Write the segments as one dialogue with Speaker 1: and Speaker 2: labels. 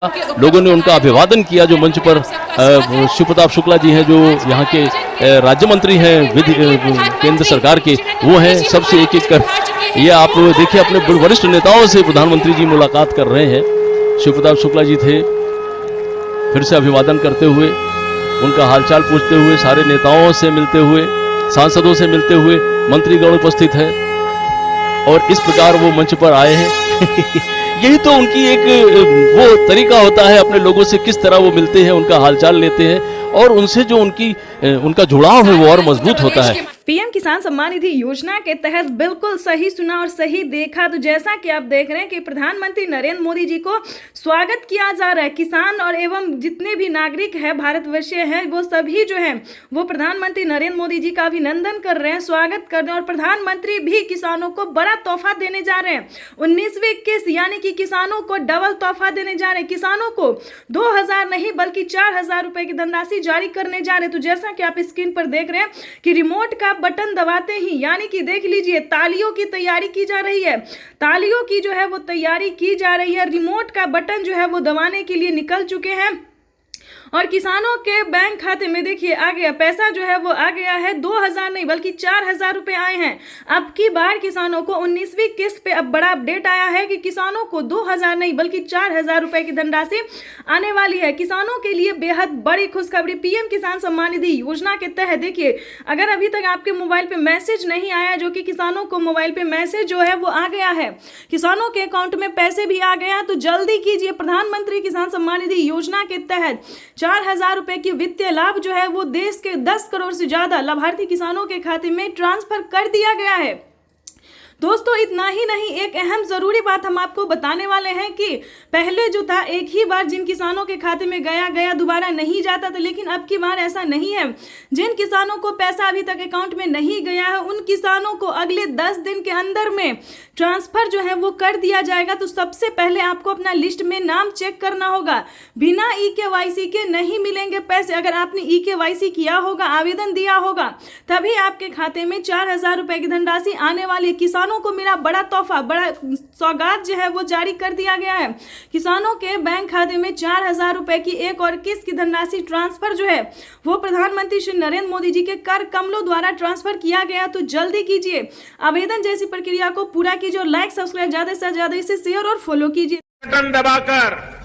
Speaker 1: लोगों ने उनका अभिवादन किया। जो मंच पर शिव प्रताप शुक्ला जी हैं, जो यहाँ के राज्य मंत्री हैं केंद्र सरकार के, वो हैं। सबसे एक एक कर ये आप देखिए, अपने वरिष्ठ नेताओं से प्रधानमंत्री जी मुलाकात कर रहे हैं। शिव प्रताप शुक्ला जी थे, फिर से अभिवादन करते हुए, उनका हालचाल पूछते हुए, सारे नेताओं से मिलते हुए, सांसदों से मिलते हुए, मंत्रीगण उपस्थित है और इस प्रकार वो मंच पर आए हैं। यही तो उनकी एक वो तरीका होता है, अपने लोगों से किस तरह वो मिलते हैं, उनका हालचाल लेते हैं और उनसे जो उनका जुड़ाव है वो और मजबूत होता है।
Speaker 2: पीएम किसान सम्मान निधि योजना के तहत बिल्कुल सही सुना और सही देखा। तो जैसा कि आप देख रहे हैं कि प्रधानमंत्री नरेंद्र मोदी जी को स्वागत किया जा रहा है। किसान और एवं जितने भी नागरिक हैं, भारतवर्षीय हैं, वो सभी जो हैं वो प्रधानमंत्री नरेंद्र मोदी जी का अभिनंदन कर रहे हैं, स्वागत कर रहे हैं। और प्रधानमंत्री भी किसानों को बड़ा तोहफा देने जा रहे हैं। 19वीं किस्त यानी कि किसानों को डबल तोहफा देने जा रहे हैं। किसानों को 2000 नहीं बल्कि 4000 रुपए की धनराशि जारी करने जा रहे हैं। तो जैसा कि आप स्क्रीन पर देख रहे हैं कि रिमोट का बटन दबाते ही, यानी कि देख लीजिए, तालियों की तैयारी की जा रही है। तालियों की जो है वो तैयारी की जा रही है। रिमोट का बटन जो है वो दबाने के लिए निकल चुके हैं और किसानों के बैंक खाते में देखिए आ गया पैसा, जो है वो आ गया है। 2000 नहीं बल्कि 4000 रुपए आए हैं। अब की बार किसानों को 19वीं किस्त पे अब बड़ा अपडेट आया है कि किसानों को 2000 नहीं बल्कि 4000 रुपए की धनराशि आने वाली है। किसानों के लिए बेहद बड़ी खुशखबरी। पीएम किसान सम्मान निधि योजना के तहत देखिए, अगर अभी तक आपके मोबाइल पे मैसेज नहीं आया, जो कि किसानों को मोबाइल पे मैसेज जो है वो आ गया है, किसानों के अकाउंट में पैसे भी आ गया है, तो जल्दी कीजिए। प्रधानमंत्री किसान सम्मान निधि योजना के तहत 4000 रुपए की वित्तीय लाभ जो है वो देश के 10 करोड़ से ज्यादा लाभार्थी किसानों के खाते में ट्रांसफर कर दिया गया है। दोस्तों इतना ही नहीं, एक अहम जरूरी बात हम आपको बताने वाले हैं कि पहले जो था एक ही बार जिन किसानों के खाते में गया दोबारा नहीं जाता था, लेकिन अब की बार ऐसा नहीं है। जिन किसानों को पैसा अभी तक अकाउंट में नहीं गया है, उन किसानों को अगले 10 दिन के अंदर में ट्रांसफर जो है वो कर दिया जाएगा। तो सबसे पहले आपको अपना लिस्ट में नाम चेक करना होगा। बिना EKYC के नहीं मिलेंगे पैसे। अगर आपने EKYC किया होगा, आवेदन दिया होगा, तभी आपके खाते में 4000 रुपए की धनराशि आने वाली। किसानों को मिला बड़ा तोहफा, बड़ा सौगात जो है वो जारी कर दिया गया है। किसानों के बैंक खाते में 4000 रुपए की एक और किस्त की धनराशि ट्रांसफर जो है वो प्रधानमंत्री श्री नरेंद्र मोदी जी के कर कमलों द्वारा ट्रांसफर किया गया। तो जल्दी कीजिए, आवेदन जैसी प्रक्रिया को पूरा कीजिए और लाइक सब्सक्राइब ज्यादा से ज्यादा इसे शेयर और फॉलो कीजिए।
Speaker 3: बटन दबाकर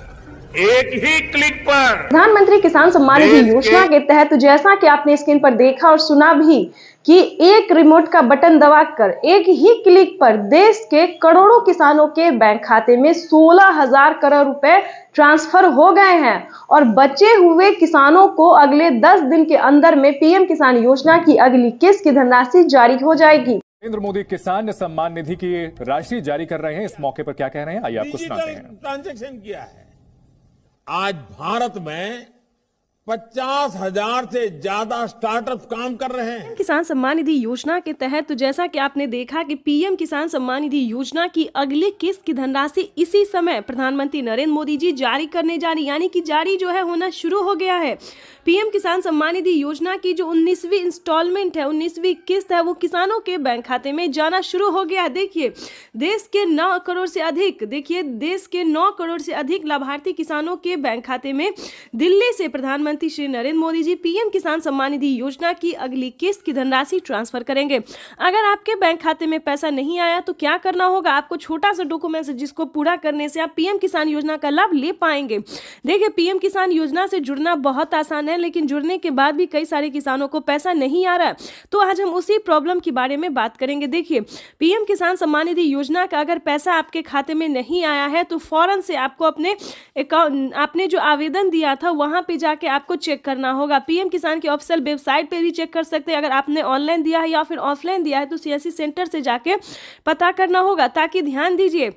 Speaker 3: एक ही क्लिक पर
Speaker 2: प्रधानमंत्री किसान सम्मान निधि योजना के तहत जैसा कि आपने स्क्रीन पर देखा और सुना भी कि एक रिमोट का बटन दबाकर एक ही क्लिक पर देश के करोड़ों किसानों के बैंक खाते में 16,000 करोड़ रुपए ट्रांसफर हो गए हैं और बचे हुए किसानों को अगले 10 दिन के अंदर में पीएम किसान योजना की अगली किस्त की धनराशि जारी हो जाएगी।
Speaker 4: नरेंद्र मोदी किसान सम्मान निधि की राशि जारी कर रहे हैं। इस मौके पर क्या कह रहे हैं, आइए आपको सुनाते हैं।
Speaker 3: ट्रांजैक्शन किया है। आज भारत में 50,000 से ज्यादा स्टार्टअप काम कर रहे हैं।
Speaker 2: किसान सम्मान निधि योजना के तहत तो जैसा कि आपने देखा कि पीएम किसान सम्मान निधि योजना की अगली किस्त की धनराशि इसी समय प्रधानमंत्री नरेंद्र मोदी जी जारी करने जा रही, यानी कि जारी जो है होना शुरू हो गया है। पीएम किसान सम्मान निधि योजना की जो 19वीं इंस्टॉलमेंट है, 19वीं किस्त है, वो किसानों के बैंक खाते में जाना शुरू हो गया है। देखिए देश के 9 करोड़ से अधिक, देखिए देश के 9 करोड़ से अधिक लाभार्थी किसानों के बैंक खाते में दिल्ली से प्रधानमंत्री श्री नरेंद्र मोदी जी पीएम किसान सम्मान निधि योजना की अगली किस्त की धनराशि ट्रांसफर करेंगे। अगर आपके बैंक खाते में पैसा नहीं आया तो क्या करना होगा, आपको छोटा सा डॉक्यूमेंट है जिसको पूरा करने से आप पीएम किसान योजना का लाभ ले पाएंगे। देखिए पीएम किसान योजना से जुड़ना बहुत आसान है, लेकिन जुड़ने के बाद भी कई सारे किसानों को पैसा नहीं आ रहा है। तो आज हम उसी प्रॉब्लम के बारे में बात करेंगे। देखिए पीएम किसान सम्मान निधि योजना का अगर पैसा आपके खाते में नहीं आया है तो फौरन से आपको अपने अकाउंट, आपने जो आवेदन दिया था वहां पे जाके आपको चेक करना होगा। पीएम किसान की ऑफिशियल वेबसाइट पे भी चेक कर सकते हैं। अगर आपने ऑनलाइन दिया है या फिर ऑफलाइन दिया है तो CSC सेंटर से जाके पता करना होगा। ताकि ध्यान दीजिए,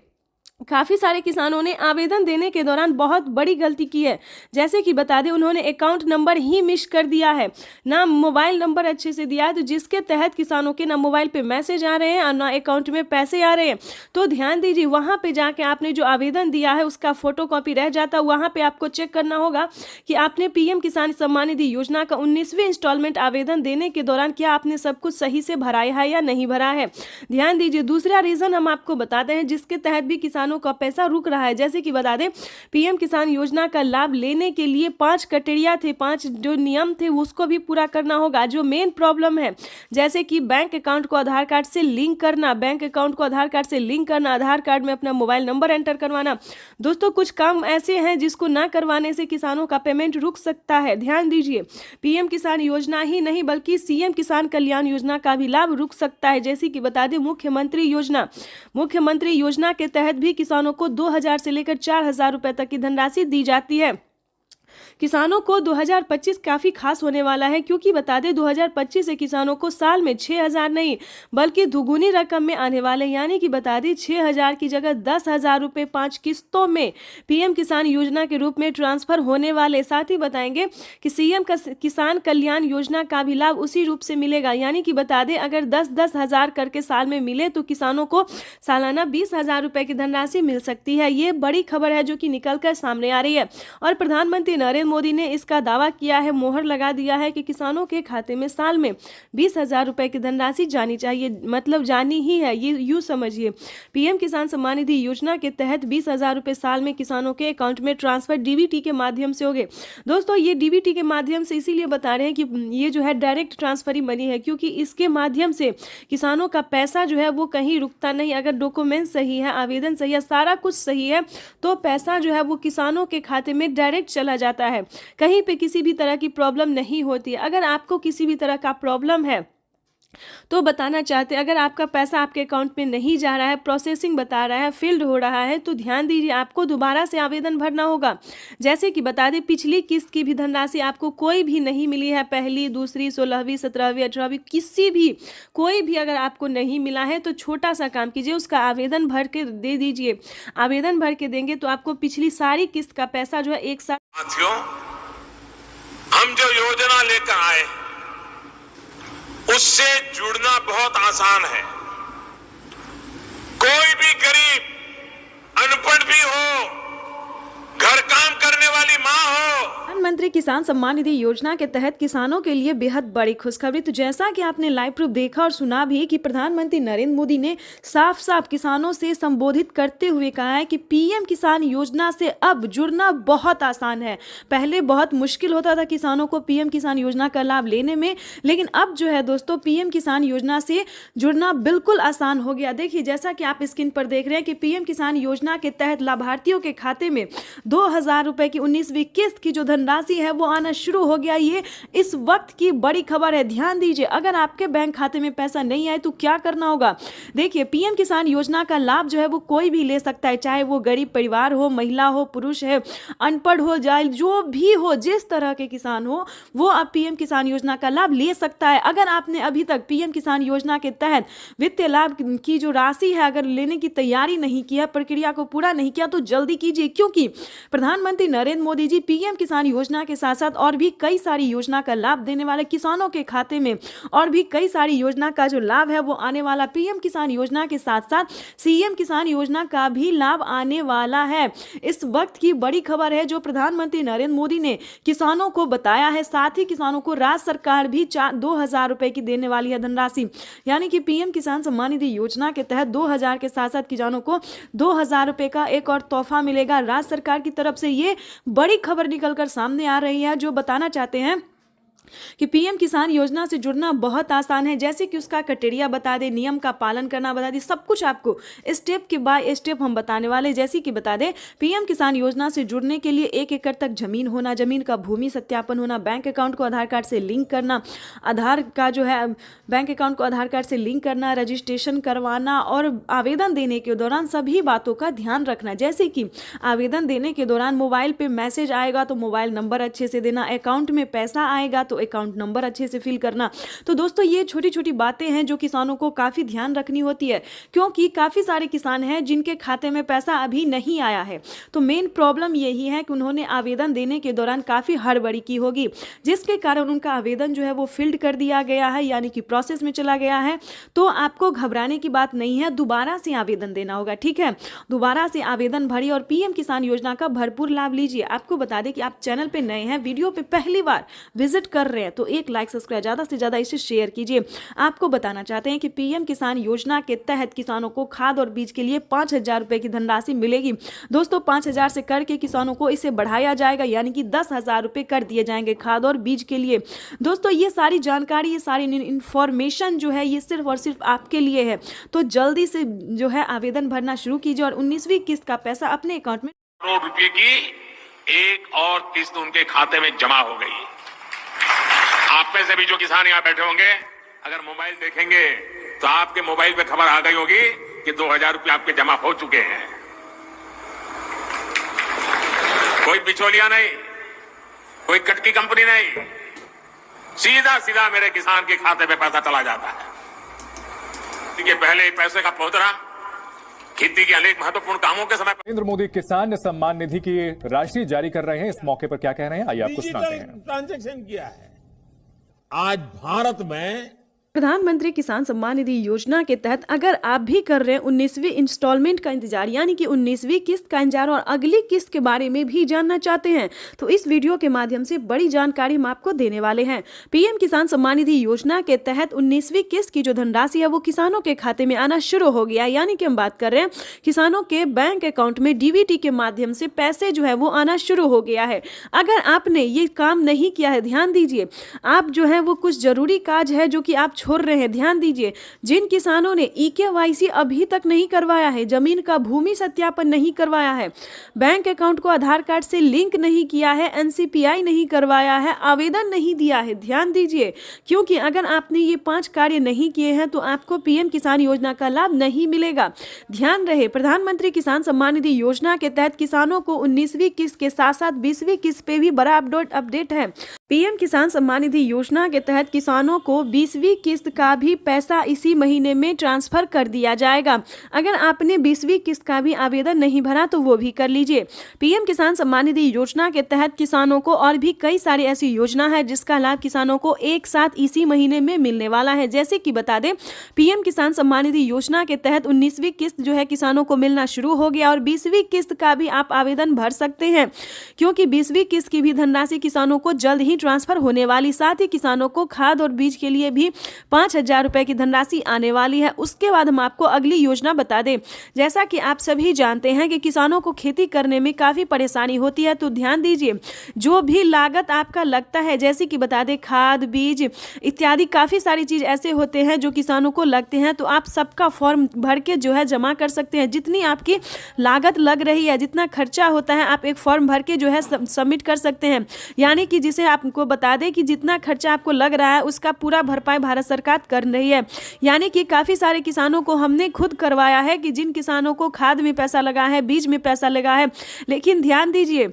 Speaker 2: काफ़ी सारे किसानों ने आवेदन देने के दौरान बहुत बड़ी गलती की है। जैसे कि बता दें, उन्होंने अकाउंट नंबर ही मिस कर दिया है, ना मोबाइल नंबर अच्छे से दिया है, तो जिसके तहत किसानों के ना मोबाइल पे मैसेज आ रहे हैं और ना अकाउंट में पैसे आ रहे हैं। तो ध्यान दीजिए, वहाँ पे जाके आपने जो आवेदन दिया है उसका फोटो कॉपी रह जाता, वहाँ पर आपको चेक करना होगा कि आपने पीएम किसान सम्मान निधि योजना का 19वीं इंस्टॉलमेंट आवेदन देने के दौरान क्या आपने सब कुछ सही से भराया है या नहीं भरा है। ध्यान दीजिए, दूसरा रीज़न हम आपको बताते हैं जिसके तहत भी किसान
Speaker 5: किसानों का पैसा रुक रहा है। जैसे कि बता दें, पीएम किसान योजना का लाभ लेने के लिए 5 क्राइटेरिया थे, 5 जो नियम थे उसको भी पूरा करना होगा। जो मेन प्रॉब्लम है, जैसे कि बैंक अकाउंट को आधार कार्ड से लिंक करना, बैंक अकाउंट को आधार कार्ड से लिंक करना, आधार कार्ड में अपना मोबाइल नंबर एंटर करवाना। दोस्तों, कुछ काम ऐसे हैं जिसको ना करवाने से किसानों का पेमेंट रुक सकता है। ध्यान दीजिए, पीएम किसान योजना ही नहीं बल्कि सीएम किसान कल्याण योजना का भी लाभ रुक सकता है। जैसे कि बता दें, मुख्यमंत्री योजना के तहत भी किसानों को 2000 से लेकर 4000 रुपए तक की धनराशि दी जाती है। किसानों को 2025 काफ़ी खास होने वाला है, क्योंकि बता दें 2025 से किसानों को साल में 6000 नहीं बल्कि दुगुनी रकम में आने वाले, यानी कि बता दें 6000 की जगह 10,000 रुपये 5 किस्तों में पीएम किसान योजना के रूप में ट्रांसफर होने वाले। साथ ही बताएंगे कि सीएम किसान कल्याण योजना का भी लाभ उसी रूप से मिलेगा, यानी कि बता दें अगर 10-10 हज़ार करके साल में मिले तो किसानों को सालाना 20,000 रुपये की धनराशि मिल सकती है। ये बड़ी खबर है जो कि निकल कर सामने आ रही है और प्रधानमंत्री नरेंद्र मोदी ने इसका दावा किया है, मोहर लगा दिया है कि किसानों के खाते में साल में 20,000 रुपए की धनराशि जानी चाहिए, मतलब जानी ही है। ये यूँ समझिए, पीएम किसान सम्मान निधि योजना के तहत 20,000 रुपए साल में किसानों के अकाउंट में ट्रांसफर डीबीटी के माध्यम से होंगे। दोस्तों, ये डीबीटी के माध्यम से इसीलिए बता रहे हैं कि ये जो है डायरेक्ट ट्रांसफर ही मनी है, क्योंकि इसके माध्यम से किसानों का पैसा जो है वो कहीं रुकता नहीं। अगर डॉक्यूमेंट सही है, आवेदन सही है, सारा कुछ सही है, तो पैसा जो है वो किसानों के खाते में डायरेक्ट चला जाता है। कहीं पे किसी भी तरह की प्रॉब्लम नहीं होती है। अगर आपको किसी भी तरह का प्रॉब्लम है तो बताना चाहते हैं, अगर आपका पैसा आपके अकाउंट में नहीं जा रहा है, प्रोसेसिंग बता रहा है, फील्ड हो रहा है, तो ध्यान दीजिए आपको दोबारा से आवेदन भरना होगा। जैसे कि बता दें, पिछली किस्त की भी धनराशि आपको कोई भी नहीं मिली है, पहली, दूसरी, 16वीं, 17वीं, 18वीं, किसी भी कोई भी अगर आपको नहीं मिला है तो छोटा सा काम कीजिए, उसका आवेदन भर के दे दीजिए। आवेदन भर के देंगे तो आपको पिछली सारी किस्त का पैसा जो है एक साथ।
Speaker 3: साथियों, हम जो योजना लेकर आए उससे जुड़ना बहुत आसान है। कोई भी गरीब, अनपढ़ भी हो, घर काम करने वाली माँ हो।
Speaker 2: प्रधानमंत्री किसान सम्मान निधि योजना के तहत किसानों के लिए बेहद बड़ी खुशखबरी। तो जैसा कि आपने लाइव प्रूफ देखा और सुना भी कि प्रधानमंत्री नरेंद्र मोदी ने साफ साफ किसानों से संबोधित करते हुए कहा है कि पीएम किसान योजना से अब जुड़ना बहुत आसान है। पहले बहुत मुश्किल होता था किसानों को पीएम किसान योजना का लाभ लेने में, लेकिन अब जो है दोस्तों पीएम किसान योजना से जुड़ना बिल्कुल आसान हो गया। देखिए, जैसा कि आप स्क्रीन पर देख रहे हैं कि पीएम किसान योजना के तहत लाभार्थियों के खाते में 2,000 रुपए की 19वीं किस्त की जो धनराशि है वो आना शुरू हो गया। ये इस वक्त की बड़ी खबर है। ध्यान दीजिए, अगर आपके बैंक खाते में पैसा नहीं आए तो क्या करना होगा। देखिए, पीएम किसान योजना का लाभ जो है वो कोई भी ले सकता है, चाहे वो गरीब परिवार हो, महिला हो, पुरुष है, अनपढ़ हो, जाए जो भी हो, जिस तरह के किसान हो वो अब पीएम किसान योजना का लाभ ले सकता है। अगर आपने अभी तक पीएम किसान योजना के तहत वित्तीय लाभ की जो राशि है अगर लेने की तैयारी नहीं की है, प्रक्रिया को पूरा नहीं किया, तो जल्दी कीजिए, क्योंकि प्रधानमंत्री नरेंद्र मोदी जी पीएम किसान योजना के साथ साथ और भी कई सारी योजना का लाभ देने वाले, किसानों के खाते में और भी कई सारी योजना का जो लाभ है वो आने वाला। पीएम किसान योजना के साथ साथ सीएम किसान योजना का भी लाभ आने वाला है। इस वक्त की बड़ी खबर है जो प्रधानमंत्री नरेंद्र मोदी ने किसानों को बताया है। साथ ही किसानों को राज्य सरकार भी 2,000 रुपए की देने वाली है धनराशि, यानी कि पीएम किसान सम्मान निधि योजना के तहत 2,000 के साथ साथ किसानों को 2,000 रुपए का एक और तोहफा मिलेगा राज्य सरकार की तरफ से। ये बड़ी खबर निकलकर सामने आ रही है जो बताना चाहते हैं कि पीएम किसान योजना से जुड़ना बहुत आसान है। जैसे कि उसका क्राइटेरिया बता दें, नियम का पालन करना बता दें, सब कुछ आपको स्टेप के बाय स्टेप हम बताने वाले। जैसे कि बता दें, पीएम किसान योजना से जुड़ने के लिए 1 एकड़ तक जमीन होना, जमीन का भूमि सत्यापन होना, बैंक अकाउंट को आधार कार्ड से लिंक करना, आधार का जो है बैंक अकाउंट को आधार कार्ड से लिंक करना, रजिस्ट्रेशन करवाना और आवेदन देने के दौरान सभी बातों का ध्यान रखना। जैसे कि आवेदन देने के दौरान मोबाइल पे मैसेज आएगा तो मोबाइल नंबर अच्छे से देना, अकाउंट में पैसा आएगा तो अकाउंट नंबर अच्छे से फिल करना। तो दोस्तों, ये छोटी छोटी बातें हैं जो किसानों को काफ़ी ध्यान रखनी होती है, क्योंकि काफ़ी सारे किसान हैं जिनके खाते में पैसा अभी नहीं आया है। तो मेन प्रॉब्लम यही है कि उन्होंने आवेदन देने के दौरान काफ़ी हड़बड़ी की होगी, जिसके कारण उनका आवेदन जो है वो फिल्ड कर दिया गया है, यानी कि प्रोसेस में चला गया है। तो आपको घबराने की बात नहीं है, दोबारा से आवेदन देना होगा, ठीक है। दोबारा से आवेदन भरिए और पीएम किसान योजना का भरपूर लाभ लीजिए। आपको बता दें कि आप चैनल पर नए हैं, वीडियो पे पहली बार विजिट कर रहे हैं तो एक लाइक सब्सक्राइब ज़्यादा से ज़्यादा इसे शेयर कीजिए। आपको बताना चाहते हैं कि पीएम किसान योजना के तहत किसानों को खाद और बीज के लिए 5,000 रुपये की धनराशि मिलेगी। दोस्तों 5,000 से करके किसानों को इसे बढ़ाया जाएगा, यानी कि 10,000 रुपये कर दिए जाएंगे खाद और बीज के लिए। दोस्तों ये सारी जानकारी, ये सारी इन्फॉर्मेशन जो है ये सिर्फ और सिर्फ आपके लिए है। तो जल्दी से जो है आवेदन भरना शुरू कीजिए और 19वीं किस्त का पैसा अपने अकाउंट में
Speaker 6: करोड़ रुपए की एक और किस्त उनके खाते में जमा हो गई। आप में से भी जो किसान यहाँ बैठे होंगे, अगर मोबाइल देखेंगे तो आपके मोबाइल पे खबर आ गई होगी कि 2,000 रुपये आपके जमा हो चुके हैं। कोई बिचौलिया नहीं, कोई कटकी कंपनी नहीं, सीधा सीधा मेरे किसान के खाते में पैसा चला जाता है। देखिए पहले पैसे का पहुंचना खेती के अनेक महत्वपूर्ण कामों के समय
Speaker 4: नरेंद्र मोदी किसान सम्मान निधि की राशि जारी कर रहे हैं, इस मौके पर क्या कह रहे हैं आइए आपको सुनाते हैं।
Speaker 3: डिजिटल ट्रांजैक्शन किया है। आज भारत में
Speaker 2: प्रधानमंत्री किसान सम्मान निधि योजना के तहत अगर आप भी कर रहे हैं 19वीं इंस्टॉलमेंट का इंतजार, यानी कि 19वीं किस्त का इंतजार और अगली किस्त के बारे में भी जानना चाहते हैं तो इस वीडियो के माध्यम से बड़ी जानकारी हम आपको देने वाले हैं। पीएम किसान सम्मान निधि योजना के तहत 19वीं किस्त की जो धनराशि है वो किसानों के खाते में आना शुरू हो गया, यानी कि हम बात कर रहे हैं किसानों के बैंक अकाउंट में डीबीटी के माध्यम से पैसे जो है वो आना शुरू हो गया है। अगर आपने ये काम नहीं किया है, ध्यान दीजिए, आप जो है वो कुछ जरूरी काज है जो कि आप छोड़ रहे हैं, ध्यान दीजिए। जिन किसानों ने ईकेवाईसी अभी तक नहीं करवाया है, जमीन का भूमि सत्यापन नहीं करवाया है, बैंक अकाउंट को आधार कार्ड से लिंक नहीं किया है, एनसीपीआई नहीं करवाया है, आवेदन नहीं दिया है, ध्यान दीजिए, क्योंकि अगर आपने ये 5 कार्य नहीं किए हैं तो आपको पीएम किसान योजना का लाभ नहीं मिलेगा। ध्यान रहे, प्रधानमंत्री किसान सम्मान निधि योजना के तहत किसानों को 19वीं किस्त के साथ साथ 20वीं किस्त पे भी बड़ा अपडेट है। पीएम किसान सम्मान निधि योजना के तहत किसानों को 20वीं किस्त का भी पैसा इसी महीने में ट्रांसफर कर दिया जाएगा। अगर आपने 20वीं किस्त का भी आवेदन नहीं भरा तो वो भी कर लीजिए। पीएम किसान सम्मान निधि योजना के तहत किसानों को और भी कई सारी ऐसी योजना है जिसका लाभ किसानों को एक साथ इसी महीने में मिलने वाला है। जैसे कि बता दें, पीएम किसान सम्मान निधि योजना के तहत 19वीं किस्त जो है किसानों को मिलना शुरू हो गया और 20वीं किस्त का भी आप आवेदन भर सकते हैं, क्योंकि 20वीं किस्त की भी धनराशि किसानों को जल्द ही ट्रांसफर होने वाली। साथ ही किसानों को खाद और बीज के लिए भी 5,000 रुपए की धनराशि आने वाली है। उसके बाद हम आपको अगली योजना बता दें। जैसा कि आप सभी जानते हैं कि किसानों को खेती करने में काफ़ी परेशानी होती है, तो ध्यान दीजिए, जो भी लागत आपका लगता है, जैसे कि बता दें खाद, बीज इत्यादि काफ़ी सारी चीज़ ऐसे होते हैं जो किसानों को लगते हैं, तो आप सबका फॉर्म भर के जो है जमा कर सकते हैं। जितनी आपकी लागत लग रही है, जितना खर्चा होता है, आप एक फॉर्म भर के जो है सबमिट कर सकते हैं। यानी कि जिसे आपको बता दें कि जितना खर्चा आपको लग रहा है उसका पूरा भरपाई भारत सरकार कर रही है। यानी कि काफ़ी सारे किसानों को हमने खुद करवाया है कि जिन किसानों को खाद में पैसा लगा है, बीज में पैसा लगा है, लेकिन ध्यान दीजिए,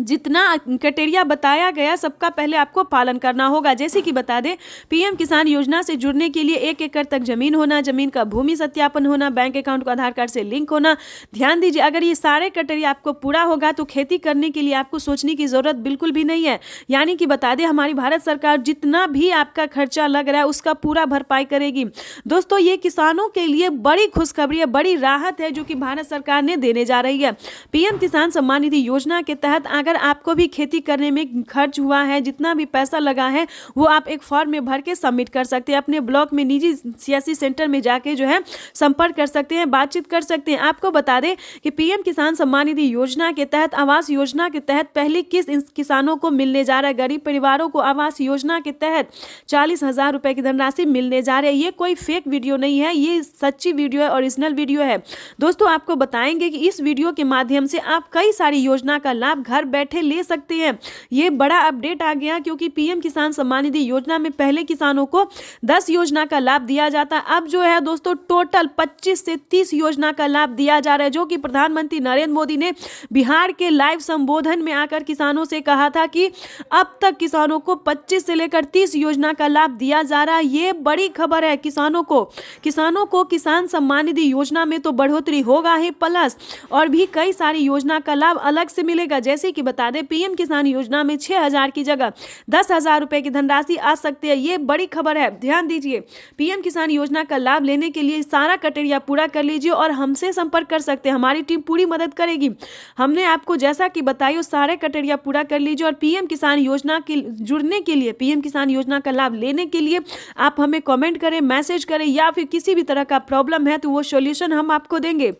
Speaker 2: जितना क्राइटेरिया बताया गया सबका पहले आपको पालन करना होगा। जैसे कि बता दें, पीएम किसान योजना से जुड़ने के लिए 1 एकड़ तक जमीन होना, जमीन का भूमि सत्यापन होना, बैंक अकाउंट को आधार कार्ड से लिंक होना। ध्यान दीजिए, अगर ये सारे क्राइटेरिया आपको पूरा होगा तो खेती करने के लिए आपको सोचने की जरूरत बिल्कुल भी नहीं है। यानी कि बता दें, हमारी भारत सरकार जितना भी आपका खर्चा लग रहा है उसका पूरा भरपाई करेगी। दोस्तों ये किसानों के लिए बड़ी खुशखबरी है, बड़ी राहत है जो कि भारत सरकार ने देने जा रही है। पीएम किसान सम्मान निधि योजना के तहत अगर आपको भी खेती करने में खर्च हुआ है, जितना भी पैसा लगा है वो आप एक फॉर्म में भर के सबमिट कर सकते हैं। अपने ब्लॉक में निजी सियासी सेंटर में जाके जो है संपर्क कर सकते हैं, बातचीत कर सकते हैं। आपको बता दें कि पीएम किसान सम्मान निधि योजना के तहत आवास योजना के तहत पहली किस्त किसानों को मिलने जा रहा है। गरीब परिवारों को आवास योजना के तहत 40,000 रुपए की धनराशि मिलने जा रही है। ये कोई फेक वीडियो नहीं है, ये सच्ची वीडियो है, ओरिजिनल वीडियो है। दोस्तों आपको बताएंगे कि इस वीडियो के माध्यम से आप कई सारी योजना का लाभ घर बैठे ले सकते हैं। ये बड़ा अपडेट आ गया क्योंकि पीएम किसान सम्मान निधि योजना में पहले किसानों को 10 योजना का लाभ दिया जाता, अब जो है दोस्तों टोटल 25 से 30 योजना का लाभ दिया जा रहा है, जो कि प्रधानमंत्री नरेंद्र मोदी ने बिहार के लाइव संबोधन में आकर किसानों से कहा था कि अब तक किसानों को 25 से लेकर 30 योजना का लाभ दिया जा रहा है। ये बड़ी खबर है किसानों को किसान सम्मान निधि योजना में तो बढ़ोतरी होगा ही, प्लस और भी कई सारी योजना का लाभ अलग से मिलेगा। जैसे कि
Speaker 5: कि बता दें पीएम किसान योजना में 6,000 की जगह 10,000 रुपए की धनराशि आ सकती है। ये बड़ी खबर है, ध्यान दीजिए। पीएम किसान योजना का लाभ लेने के लिए सारा क्राइटेरिया पूरा कर लीजिए और हमसे संपर्क कर सकते हैं, हमारी टीम पूरी मदद करेगी। हमने आपको जैसा कि बताया उस सारे क्राइटेरिया पूरा कर लीजिए और पीएम किसान योजना के जुड़ने के लिए, पीएम किसान योजना का लाभ लेने के लिए आप हमें कमेंट करें, मैसेज करें या फिर किसी भी तरह का प्रॉब्लम है तो वो सॉल्यूशन हम आपको देंगे।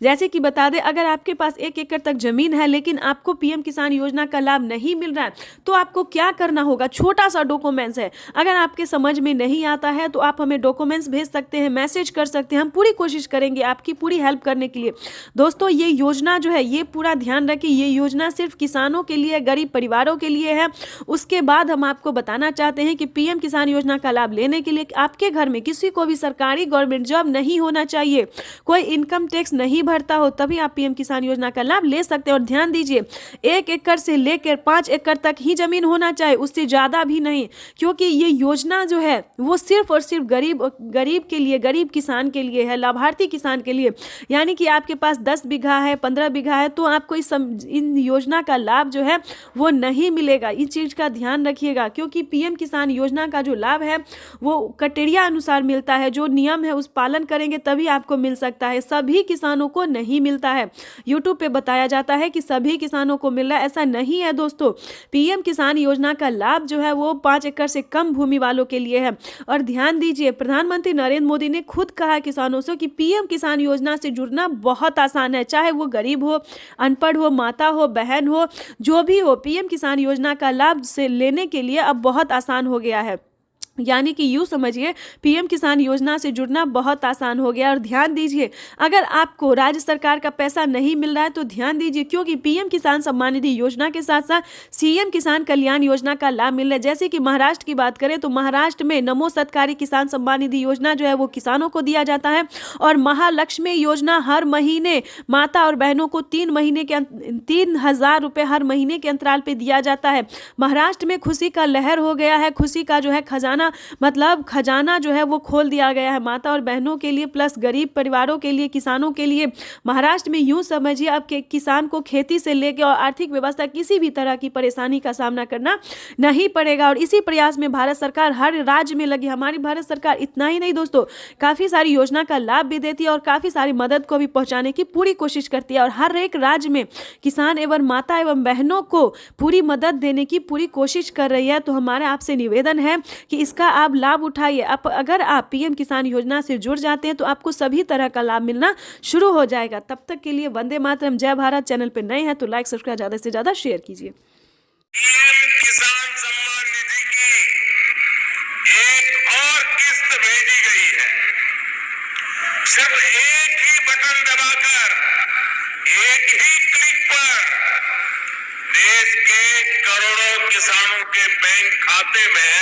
Speaker 5: जैसे कि बता दें अगर आपके पास 1 एकड़ तक जमीन है लेकिन आपको पीएम किसान योजना का लाभ नहीं मिल रहा है तो आपको क्या करना होगा, छोटा सा डॉक्यूमेंट्स है। अगर आपके समझ में नहीं आता है तो आप हमें डॉक्यूमेंट्स भेज सकते हैं, मैसेज कर सकते हैं, हम पूरी कोशिश करेंगे आपकी पूरी हेल्प करने के लिए। दोस्तों ये योजना जो है ये पूरा ध्यान रखिए, ये योजना सिर्फ किसानों के लिए, गरीब परिवारों के लिए है। उसके बाद हम आपको बताना चाहते हैं कि पीएम किसान योजना का लाभ लेने के लिए आपके घर में किसी को भी सरकारी गवर्नमेंट जॉब नहीं होना चाहिए, कोई इनकम टैक्स नहीं भरता हो, तभी आप पीएम किसान योजना का लाभ ले सकते हैं। और ध्यान दीजिए 1 एकड़ से लेकर 5 एकड़ तक ही जमीन होना चाहिए, उससे ज्यादा भी नहीं, क्योंकि ये योजना जो है वो सिर्फ और सिर्फ गरीब के लिए, गरीब किसान के लिए है, लाभार्थी किसान के लिए। यानी कि आपके पास 10 बीघा है, 15 बीघा है तो आपको इन योजना का लाभ जो है वो नहीं मिलेगा। इस चीज का ध्यान रखिएगा, क्योंकि पीएम किसान योजना का जो लाभ है वो क्राइटेरिया अनुसार मिलता है, जो नियम है उस पालन करेंगे तभी आपको मिल सकता है, सभी किसानों को नहीं मिलता है। यूट्यूब पे बताया जाता है कि सभी किसानों को मिल रहा है, ऐसा नहीं है दोस्तों। पीएम किसान योजना का लाभ जो है वो 5 एकड़ से कम भूमि वालों के लिए है। और ध्यान दीजिए प्रधानमंत्री नरेंद्र मोदी ने खुद कहा किसानों से कि पीएम किसान योजना से जुड़ना बहुत आसान है, चाहे वो गरीब हो, अनपढ़ हो, माता हो, बहन हो, जो भी हो, पीएम किसान योजना का लाभ से लेने के लिए अब बहुत आसान हो गया है। यानी कि यूँ समझिए पीएम किसान योजना से जुड़ना बहुत आसान हो गया। और ध्यान दीजिए अगर आपको राज्य सरकार का पैसा नहीं मिल रहा है तो ध्यान दीजिए, क्योंकि पीएम किसान सम्मान निधि योजना के साथ साथ सीएम किसान कल्याण योजना का लाभ मिल रहा है। जैसे कि महाराष्ट्र की बात करें तो महाराष्ट्र में नमो सत्कारी किसान सम्मान निधि योजना जो है वो किसानों को दिया जाता है, और महालक्ष्मी योजना हर महीने माता और बहनों को 3,000 रुपये हर महीने के अंतराल पर दिया जाता है। महाराष्ट्र में खुशी का लहर हो गया है, खुशी का जो है खजाना जो है वो खोल दिया गया है माता और बहनों के लिए, प्लस गरीब परिवारों के लिए, किसानों के लिए। महाराष्ट्र में यूं समझिए अब के किसान को खेती से लेकर और आर्थिक व्यवस्था किसी भी तरह की परेशानी का सामना करना नहीं पड़ेगा। और इसी प्रयास में भारत सरकार हर राज्य में लगी। हमारी भारत सरकार इतना ही नहीं दोस्तों, काफी सारी योजना का लाभ भी देती है और काफी सारी मदद को भी पहुंचाने की पूरी कोशिश करती है। और हर एक राज्य में किसान एवं माता एवं बहनों को पूरी मदद देने की पूरी कोशिश कर रही है। तो हमारा आपसे निवेदन है कि इसका आप लाभ उठाइए। अगर आप पीएम किसान योजना से जुड़ जाते हैं तो आपको सभी तरह का लाभ मिलना शुरू हो जाएगा। तब तक के लिए वंदे मातरम, जय भारत। चैनल पे नए हैं तो लाइक सब्सक्राइब ज्यादा से ज्यादा शेयर कीजिए।
Speaker 6: पीएम किसान सम्मान निधि की एक और किस्त भेजी गई है। सिर्फ एक ही बटन दबाकर, एक ही क्लिक पर देश के करोड़ों किसानों के बैंक खाते में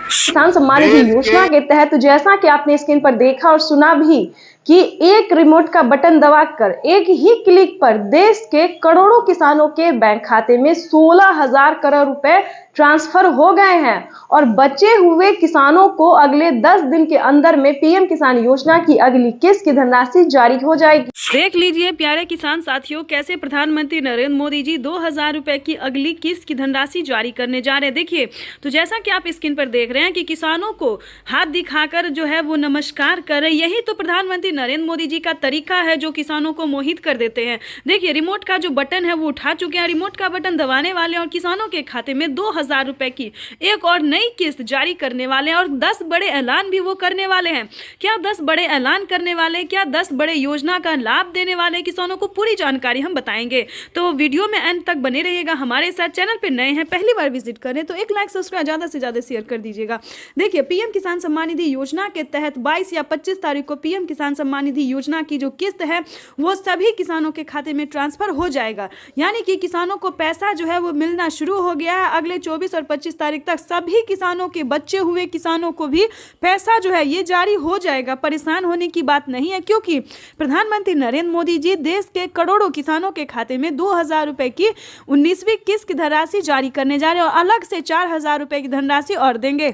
Speaker 2: किसान सम्मान निधि योजना के तहत जैसा कि आपने स्क्रीन पर देखा और सुना भी कि एक रिमोट का बटन दबाकर एक ही क्लिक पर देश के करोड़ों किसानों के बैंक खाते में 16,000 करोड़ रुपए ट्रांसफर हो गए हैं। और बचे हुए किसानों को अगले 10 दिन के अंदर में पीएम किसान योजना की अगली किस्त की धनराशि जारी हो जाएगी।
Speaker 5: देख लीजिए प्यारे किसान साथियों, कैसे प्रधानमंत्री नरेंद्र मोदी जी 2,000 रुपए की अगली किस्त की धनराशि जारी करने जा रहे हैं। देखिए तो जैसा कि आप स्क्रीन पर देख रहे हैं कि किसानों को हाथ दिखाकर जो है वो नमस्कार कर रहे। यही तो प्रधानमंत्री नरेंद्र मोदी जी का तरीका है जो किसानों को मोहित कर देते हैं। देखिए रिमोट का जो बटन है वो उठा चुके हैं, रिमोट का बटन दबाने वाले और किसानों के खाते में 2,000 रुपए की एक और नई किस्त जारी करने वाले हैं। और 10 बड़े ऐलान भी वो करने वाले हैं। क्या 10 बड़े ऐलान करने वाले, क्या 10 बड़े योजना का लाभ देने वाले किसानों को, पूरी जानकारी हम बताएंगे। तो वीडियो में अंत तक बने रहिएगा हमारे साथ। चैनल पे नए हैं, पहली बार विजिट करें तो एक लाइक सब्सक्राइब ज्यादा से ज्यादा शेयर कर दीजिएगा। देखिए पीएम किसान सम्मान निधि योजना के तहत 22 या 25 तारीख को पीएम किसान सम्मान निधि योजना की जो किस्त है वो सभी किसानों के खाते में ट्रांसफर हो जाएगा। यानी कि किसानों को पैसा जो है वो मिलना शुरू हो गया है। अगले 24 और 25 तारीख तक सभी किसानों के, बचे हुए किसानों को भी पैसा जो है ये जारी हो जाएगा। परेशान होने की बात नहीं है, क्योंकि प्रधानमंत्री नरेंद्र मोदी जी देश के करोड़ों किसानों के खाते में 2,000 रुपए की 19वीं किस्त की धनराशि जारी करने जा रहे हैं और अलग से 4,000 रुपए की धनराशि और देंगे।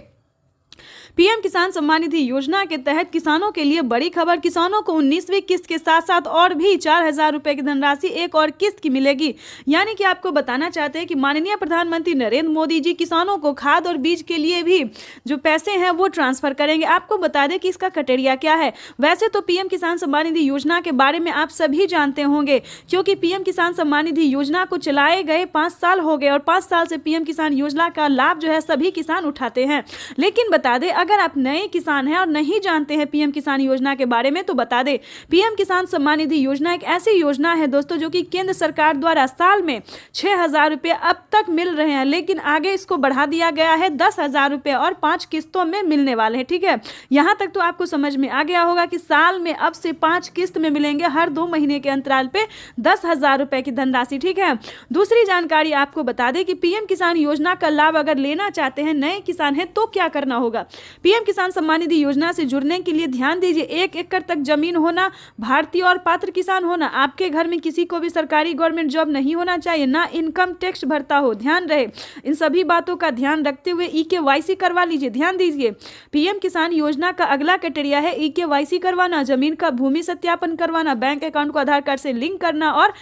Speaker 2: पीएम किसान सम्मान निधि योजना के तहत किसानों के लिए बड़ी खबर, किसानों को 19वीं किस्त के साथ साथ और भी 4,000 रुपए की धनराशि एक और किस्त की मिलेगी। यानी कि आपको बताना चाहते हैं कि माननीय प्रधानमंत्री नरेंद्र मोदी जी किसानों को खाद और बीज के लिए भी जो पैसे हैं वो ट्रांसफर करेंगे। आपको बता दें कि इसका क्राइटेरिया क्या है। वैसे तो पीएम किसान सम्मान निधि योजना के बारे में आप सभी जानते होंगे, क्योंकि पीएम किसान सम्मान निधि योजना को चलाए गए 5 साल हो गए और 5 साल से पीएम किसान योजना का लाभ जो है सभी किसान उठाते हैं। लेकिन बता दें, अगर आप नए किसान हैं और नहीं जानते हैं पीएम किसान योजना के बारे में, तो बता दें पीएम किसान सम्मान निधि योजना एक ऐसी योजना है दोस्तों जो कि केंद्र सरकार द्वारा साल में 6,000 रुपए अब तक मिल रहे हैं, लेकिन आगे इसको बढ़ा दिया गया है 10,000 रुपए और 5 किस्तों में मिलने वाले हैं। ठीक है, यहां तक तो आपको समझ में आ गया होगा कि साल में अब से 5 किस्त में मिलेंगे, हर 2 महीने के अंतराल पे 10,000 रुपए की धनराशि। ठीक है, दूसरी जानकारी आपको बता दें कि पीएम किसान योजना का लाभ अगर लेना चाहते हैं, नए किसान हैं, तो क्या करना होगा। पीएम किसान सम्मान निधि योजना से जुड़ने के लिए ध्यान दीजिए, 1 एकड़ तक जमीन होना, भारतीय और पात्र किसान होना, आपके घर में किसी को भी सरकारी गवर्नमेंट जॉब नहीं होना चाहिए, ना इनकम टैक्स भरता हो, ध्यान रहे। इन सभी बातों का ध्यान रखते हुए EKYC करवा लीजिए। ध्यान दीजिए, पीएम किसान योजना का अगला क्राइटेरिया है EKYC करवाना, जमीन का भूमि सत्यापन करवाना, बैंक अकाउंट को आधार कार्ड से लिंक करना और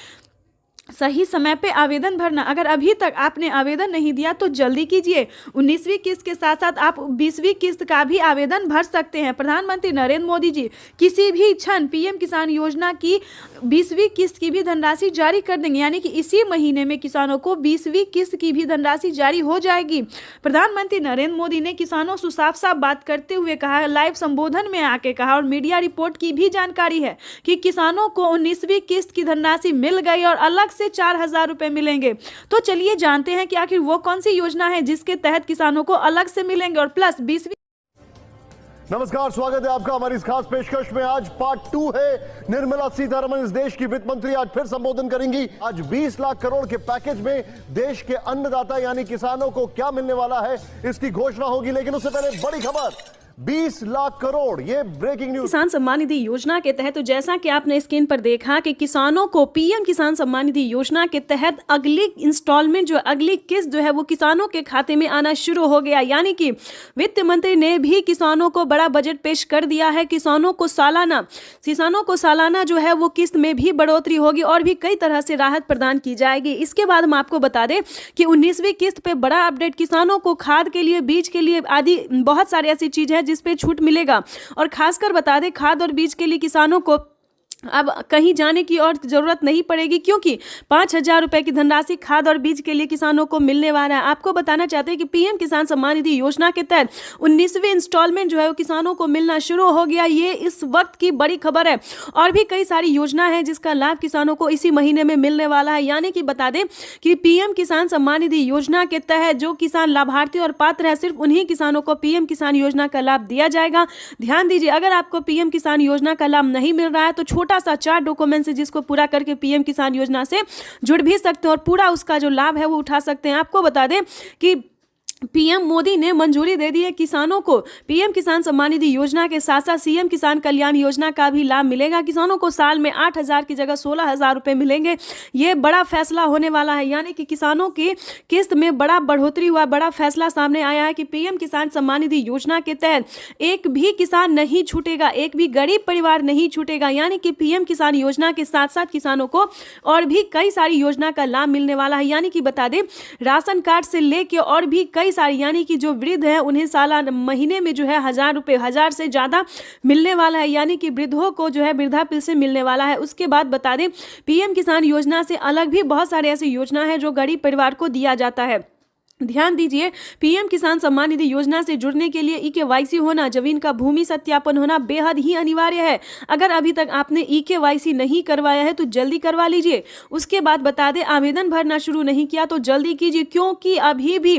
Speaker 2: सही समय पे आवेदन भरना। अगर अभी तक आपने आवेदन नहीं दिया तो जल्दी कीजिए। 19वीं किस्त के साथ साथ आप 20वीं किस्त का भी आवेदन भर सकते हैं। प्रधानमंत्री नरेंद्र मोदी जी किसी भी क्षण पीएम किसान योजना की 20वीं किस्त की भी धनराशि जारी कर देंगे, यानी कि इसी महीने में किसानों को 20वीं किस्त की भी धनराशि जारी हो जाएगी। प्रधानमंत्री नरेंद्र मोदी ने किसानों से साफ साफ बात करते हुए कहा, लाइव संबोधन में आके कहा और मीडिया रिपोर्ट की भी जानकारी है कि किसानों को 19वीं किस्त की धनराशि मिल गई और अलग से 4,000 रुपए मिलेंगे। तो चलिए जानते हैं कि आखिर वो कौन सी योजना है जिसके तहत किसानों को अलग से मिलेंगे और प्लस 20वीं।
Speaker 7: नमस्कार, स्वागत है आपका हमारी इस खास पेशकश में। आज पार्ट 2 है। निर्मला सीतारमण इस देश की वित्त मंत्री आज फिर संबोधन करेंगी। आज 20 लाख करोड़ के पैकेज में देश के अन्नदाता यानी किसानों को क्या मिलने वाला है, इसकी घोषणा होगी। लेकिन उससे पहले बड़ी खबर, 20 लाख करोड़, ये ब्रेकिंग न्यूज।
Speaker 5: किसान सम्मान निधि योजना के तहत तो जैसा कि आपने स्क्रीन पर देखा कि किसानों को पीएम किसान सम्मान निधि योजना के तहत अगली इंस्टॉलमेंट जो अगली किस्त जो है वो किसानों के खाते में आना शुरू हो गया। यानी कि वित्त मंत्री ने भी किसानों को बड़ा बजट पेश कर दिया है। किसानों को सालाना जो है वो किस्त में भी बढ़ोतरी होगी और भी कई तरह से राहत प्रदान की जाएगी। इसके बाद हम आपको बता दें कि 19वीं किस्त पे बड़ा अपडेट, किसानों को खाद के लिए, बीज के लिए आदि बहुत सारी ऐसी चीज है जिस पे छूट मिलेगा। और खासकर बता दें, खाद और बीज के लिए किसानों को अब कहीं जाने की और जरूरत नहीं पड़ेगी, क्योंकि 5,000 रुपए की धनराशि खाद और बीज के लिए किसानों को मिलने वाला है। आपको बताना चाहते हैं कि पीएम किसान सम्मान निधि योजना के तहत 19वीं इंस्टॉलमेंट जो है वो किसानों को मिलना शुरू हो गया। ये इस वक्त की बड़ी खबर है। और भी कई सारी योजना है जिसका लाभ किसानों को इसी महीने में मिलने वाला है। यानी कि बता दें कि पीएम किसान सम्मान निधि योजना के तहत जो किसान लाभार्थी और पात्र है, सिर्फ उन्हीं किसानों को पीएम किसान योजना का लाभ दिया जाएगा। ध्यान दीजिए, अगर आपको पीएम किसान योजना का लाभ नहीं मिल रहा है तो छोटा सा 4 डॉक्यूमेंट है जिसको पूरा करके पीएम किसान योजना से जुड़ भी सकते हैं और पूरा उसका जो लाभ है वो उठा सकते हैं। आपको बता दें कि पीएम मोदी ने मंजूरी दे दी है किसानों को पीएम किसान सम्मान निधि योजना के साथ साथ सीएम किसान कल्याण योजना का भी लाभ मिलेगा। किसानों को साल में 8,000 की जगह 16,000 रुपए मिलेंगे। ये बड़ा फैसला होने वाला है। यानी कि किसानों की किस्त में बड़ा बढ़ोतरी हुआ, बड़ा फैसला सामने आया है कि पीएम किसान सम्मान निधि योजना के तहत एक भी किसान नहीं छूटेगा, एक भी गरीब परिवार नहीं छूटेगा। यानी कि पीएम किसान योजना के साथ साथ किसानों को और भी कई सारी योजना का लाभ मिलने वाला है। यानी कि बता दें, राशन कार्ड से लेके और भी कई सारी, यानी कि जो वृद्ध है उन्हें सालाना महीने में जो है 1,000 रुपए, 1,000 से ज्यादा मिलने वाला है। यानी कि वृद्धों को जो है वृद्धा पेंशन मिलने वाला है। उसके बाद बता दें, पीएम किसान योजना से अलग भी बहुत सारे ऐसी योजना है जो गरीब परिवार को दिया जाता है। ध्यान दीजिए, पीएम किसान सम्मान निधि योजना से जुड़ने के लिए EKYC होना, जमीन का भूमि सत्यापन होना बेहद ही अनिवार्य है। अगर अभी तक आपने EKYC नहीं करवाया है तो जल्दी करवा लीजिए। उसके बाद बता दें, आवेदन भरना शुरू नहीं किया तो जल्दी कीजिए, क्योंकि अभी भी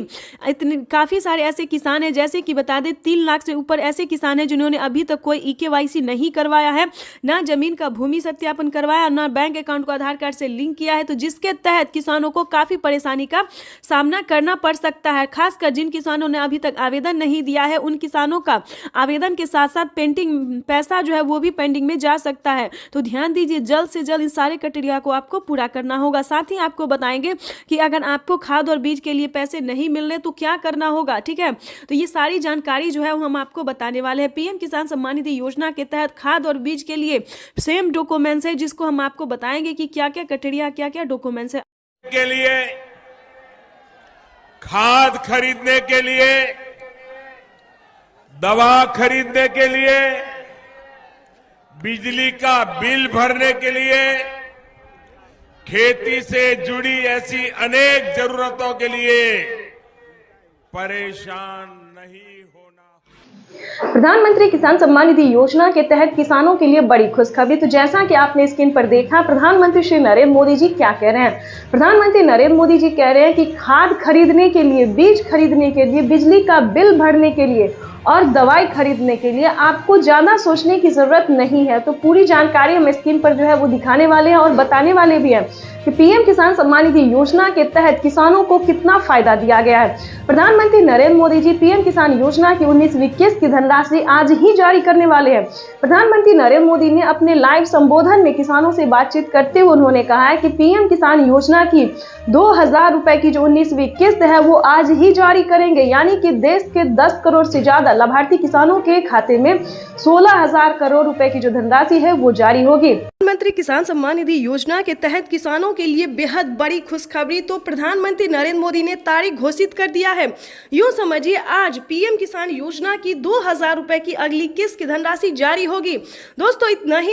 Speaker 5: इतने काफ़ी सारे ऐसे किसान हैं, जैसे कि बता दें 3 लाख से ऊपर ऐसे किसान हैं जिन्होंने अभी तक कोई EKYC नहीं करवाया है, ना जमीन का भूमि सत्यापन करवाया, ना बैंक अकाउंट को आधार कार्ड से लिंक किया है। तो जिसके तहत किसानों को काफ़ी परेशानी का सामना करना पड़ सकता है। खासकर जिन किसानों ने अभी तक आवेदन नहीं दिया है उन किसानों का आवेदन के साथ साथ पेंडिंग पैसा जो है वो भी पेंडिंग में जा सकता है। तो ध्यान दीजिए, जल्द से जल्द इन सारे क्राइटेरिया को आपको पूरा करना होगा। साथ ही आपको बताएंगे कि अगर आपको खाद और बीज के लिए पैसे नहीं मिल रहे तो क्या करना होगा, ठीक है। तो ये सारी जानकारी जो है वो हम आपको बताने वाले हैं। पीएम किसान सम्मान निधि योजना के तहत खाद और बीज के लिए सेम डॉक्यूमेंट्स है, जिसको हम आपको बताएंगे कि क्या क्या क्राइटेरिया, क्या क्या डॉक्यूमेंट्स है।
Speaker 3: के लिए, खाद खरीदने के लिए, दवा खरीदने के लिए, बिजली का बिल भरने के लिए, खेती से जुड़ी ऐसी अनेक जरूरतों के लिए परेशान नहीं होना।
Speaker 2: प्रधानमंत्री किसान सम्मान निधि योजना के तहत किसानों के लिए बड़ी खुशखबरी। तो जैसा कि आपने स्क्रीन पर देखा, प्रधानमंत्री श्री नरेंद्र मोदी जी क्या कह रहे हैं। प्रधानमंत्री नरेंद्र मोदी जी कह रहे हैं कि खाद खरीदने के लिए, बीज खरीदने के लिए, बिजली का बिल भरने के लिए और दवाई खरीदने के लिए आपको ज्यादा सोचने की जरूरत नहीं है। तो पूरी जानकारी हम स्क्रीन पर जो है वो दिखाने वाले हैं और बताने वाले भी हैं कि पीएम किसान सम्मान निधि योजना के तहत किसानों को कितना फायदा दिया गया है। प्रधानमंत्री नरेंद्र मोदी जी पीएम किसान योजना की 19वीं किस्त की धनराशि आज ही जारी करने वाले हैं। प्रधानमंत्री नरेंद्र मोदी ने अपने लाइव संबोधन में किसानों से बातचीत करते हुए उन्होंने कहा है कि पीएम किसान योजना की 2000 रुपए की जो 19वीं किस्त है वो आज ही जारी करेंगे, यानी कि देश के 10 करोड़ से ज्यादा लाभार्थी किसानों के खाते में 16,000 करोड़ रुपए की जो धनराशि है वो जारी होगी। प्रधानमंत्री किसान सम्मान निधि योजना के तहत किसानों के लिए बेहद बड़ी खुशखबरी। तो प्रधानमंत्री नरेंद्र मोदी ने तारीख घोषित कर दिया है। यूं समझिए, आज पीएम किसान योजना की 2000 रुपए की अगली किस्त की धनराशि जारी होगी। दोस्तों, इतना ही